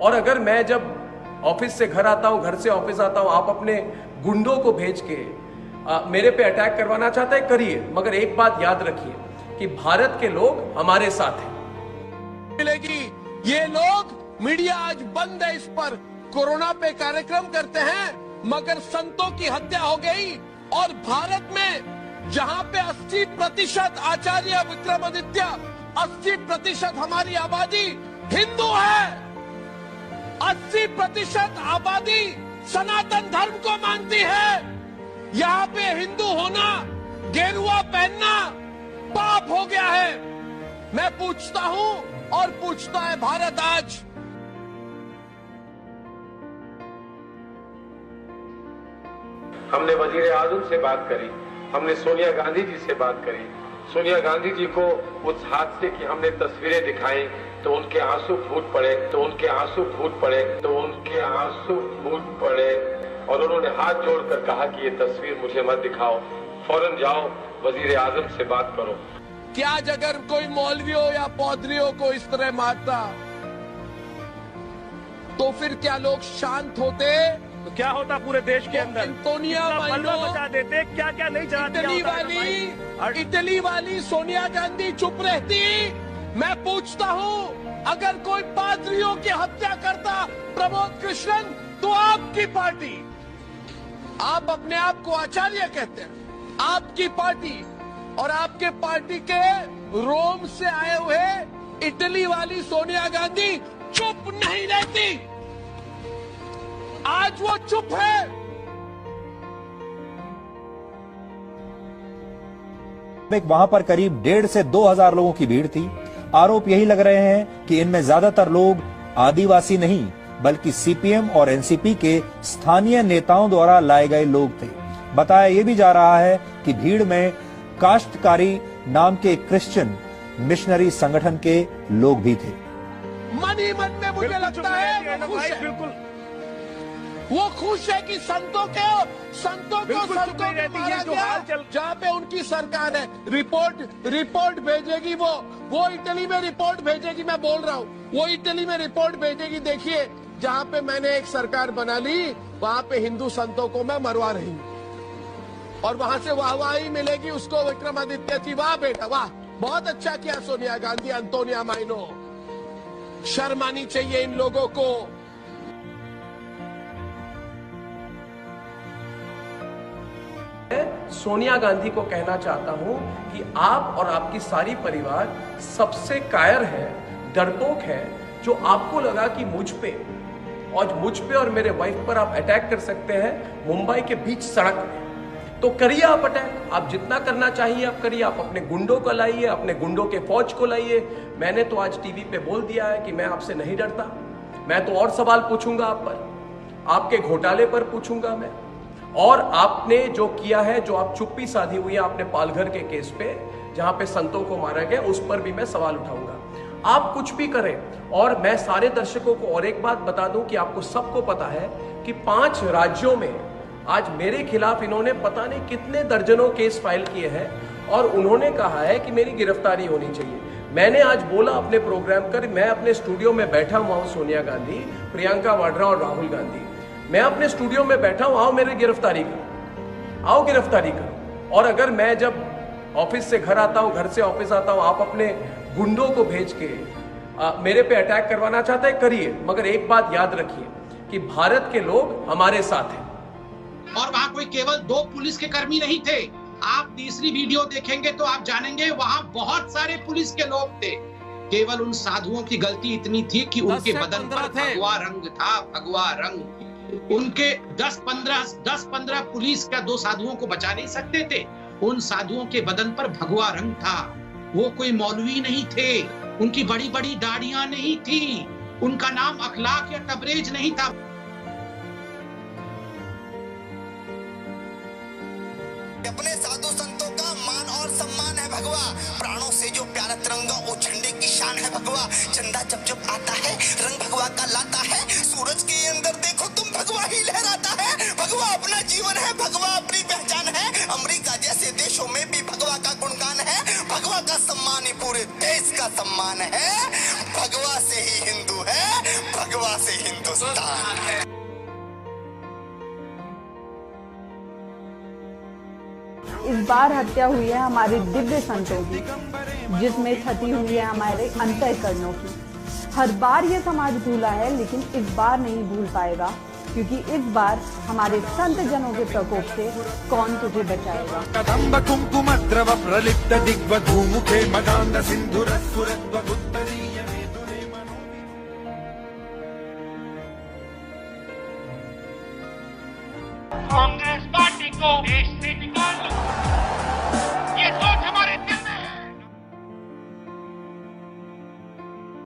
और अगर मैं जब ऑफिस से घर आता हूं, घर से ऑफिस आता हूं, आप अपने गुंडों को भेज के मेरे पे अटैक करवाना चाहते हैं, करिए, मगर एक बात याद रखिए कि भारत के लोग हमारे साथ हैं। मिलेगी ये लोग, मीडिया आज बंद है इस पर, कोरोना पे कार्यक्रम करते हैं मगर संतों की हत्या हो गई। और भारत में जहां पे 80% आचार्य विक्रमादित्य, 80% हमारी आबादी हिंदू है, 80% आबादी सनातन धर्म को मानती है, यहाँ पे हिंदू होना, गेरुआ पहनना पाप हो गया है। मैं पूछता हूं और पूछता है भारत आज, हमने वजीर आजम से बात करी, हमने सोनिया गांधी जी से बात करी। सोनिया गांधी जी को उस हादसे की हमने तस्वीरें दिखाई तो उनके आंसू फूट पड़े, और उन्होंने हाथ जोड़कर कहा कि ये तस्वीर मुझे मत दिखाओ, फौरन जाओ वजीर आजम से बात करो। क्या अगर कोई मौलवियों या पौधरियों को इस तरह मारता तो फिर क्या लोग शांत होते? तो क्या होता पूरे देश के अंदर? एंटोनिया माइनो बचा देते, क्या क्या नहीं चला। इटली वाली सोनिया गांधी चुप रहती? मैं पूछता हूँ, अगर कोई पादरियों की हत्या करता प्रमोद कृष्णन, तो आपकी पार्टी, आप अपने आप को आचार्य कहते हैं, आपकी पार्टी और आपके पार्टी के रोम से आए हुए इटली वाली सोनिया गांधी चुप नहीं रहती। आज वो चुप है। वहां पर करीब 1,500 से 2,000 लोगों की भीड़ थी। आरोप यही लग रहे हैं कि इनमें ज्यादातर लोग आदिवासी नहीं बल्कि सीपीएम और एनसीपी के स्थानीय नेताओं द्वारा लाए गए लोग थे। बताया यह भी जा रहा है कि भीड़ में काश्तकारी नाम के क्रिश्चियन मिशनरी संगठन के लोग भी थे। मन ही मन में मुझे लगता है वो खुश है कि संतों को मारा गया। जहाँ पे उनकी सरकार है, रिपोर्ट भेजेगी, वो इटली में रिपोर्ट भेजेगी। मैं बोल रहा हूँ वो इटली में रिपोर्ट भेजेगी। देखिए, जहाँ पे मैंने एक सरकार बना ली, वहाँ पे हिंदू संतों को मैं मरवा रही हूँ और वहां से वाहवाही मिलेगी उसको, विक्रमादित्य की। वाह बेटा वाह, बहुत अच्छा किया सोनिया गांधी, एंटोनिया माइनो। शर्म आनी चाहिए इन लोगों को। सोनिया गांधी को कहना चाहता हूं कि आप और आपकी सारी परिवार सबसे कायर है, डरपोक है, जो आपको लगा कि मुझ पे और मेरे वाइफ पर आप अटैक कर सकते हैं मुंबई के बीच सड़क में, तो करिए आप अटैक। आप जितना करना चाहिए आप करिए। आप अपने गुंडों को लाइए, अपने गुंडों के फौज को लाइए। मैंने तो आज टीवी पे बोल दिया है कि मैं आपसे नहीं डरता। मैं तो और सवाल पूछूंगा आप पर, आपके घोटाले पर पूछूंगा मैं, और आपने जो किया है, जो आप चुप्पी साधी हुई है आपने पालघर के केस पे जहां पे संतों को मारा गया, उस पर भी मैं सवाल उठाऊंगा। आप कुछ भी करें। और मैं सारे दर्शकों को और एक बात बता दूं कि आपको सबको पता है कि 5 राज्यों में आज मेरे खिलाफ इन्होंने पता नहीं कितने दर्जनों केस फाइल किए हैं और उन्होंने कहा है कि मेरी गिरफ्तारी होनी चाहिए। मैंने आज बोला अपने प्रोग्राम कर, मैं अपने स्टूडियो में बैठा हुआ हूं, सोनिया गांधी, प्रियंका वाड्रा और राहुल गांधी, मैं अपने स्टूडियो में बैठा हूं, आओ मेरी गिरफ्तारी करो, आओ गिरफ्तारी करो। और अगर मैं जब ऑफिस से घर आता हूं, घर से ऑफिस आता हूं, आप अपने गुंडों को भेज के मेरे पे अटैक करवाना चाहते हैं, करिए, मगर एक बात याद रखिए कि भारत के लोग हमारे साथ हैं। और वहां कोई केवल 2 पुलिस के कर्मी नहीं थे। आप तीसरी वीडियो देखेंगे तो आप जानेंगे वहां बहुत सारे पुलिस के लोग थे। केवल उन साधुओं की गलती इतनी थी कि उनके बदन पर भगवा रंग था, भगवा रंग। उनके 10-15 पुलिस का 2 साधुओं को बचा नहीं सकते थे। उन साधुओं के बदन पर भगवा रंग था। वो कोई मौलवी नहीं थे, उनकी बड़ी बड़ी दाढ़ियां नहीं थी, उनका नाम अखलाक या तबरेज नहीं था। अपने साधु संतों का मान और सम्मान है भगवा। प्राणों से जो प्यारा तिरंगा वो झंडे की शान है भगवा। झंडा जब जब आता है रंग भगवा का लाता है। सूरज के अंदर देखो तुम भगवा ही लहराता है। भगवा अपना जीवन है, भगवा अपनी पहचान है। अमेरिका जैसे देशों में भी भगवा का गुणगान है, भगवा का सम्मान यानी पूरे देश का सम्मान है। भगवा से ही हिंदू है, भगवा से हिंदुस्तान है। इस बार हत्या हुई है हमारे दिव्य संतों की, जिसमें क्षति हुई है हमारे अंतःकरणों की। हर बार ये समाज भूला है, लेकिन इस बार नहीं भूल पाएगा, क्योंकि इस बार हमारे संत जनों के प्रकोप से कौन तुझे बचाएगा। कदम्ब कुंकुमद्रव प्रलिप्त दिग्वधूमुखे मदान्ध सिन्धुरस्फुरद्वगुत्तरीय मेदुरे मनो। कांग्रेस पार्टी को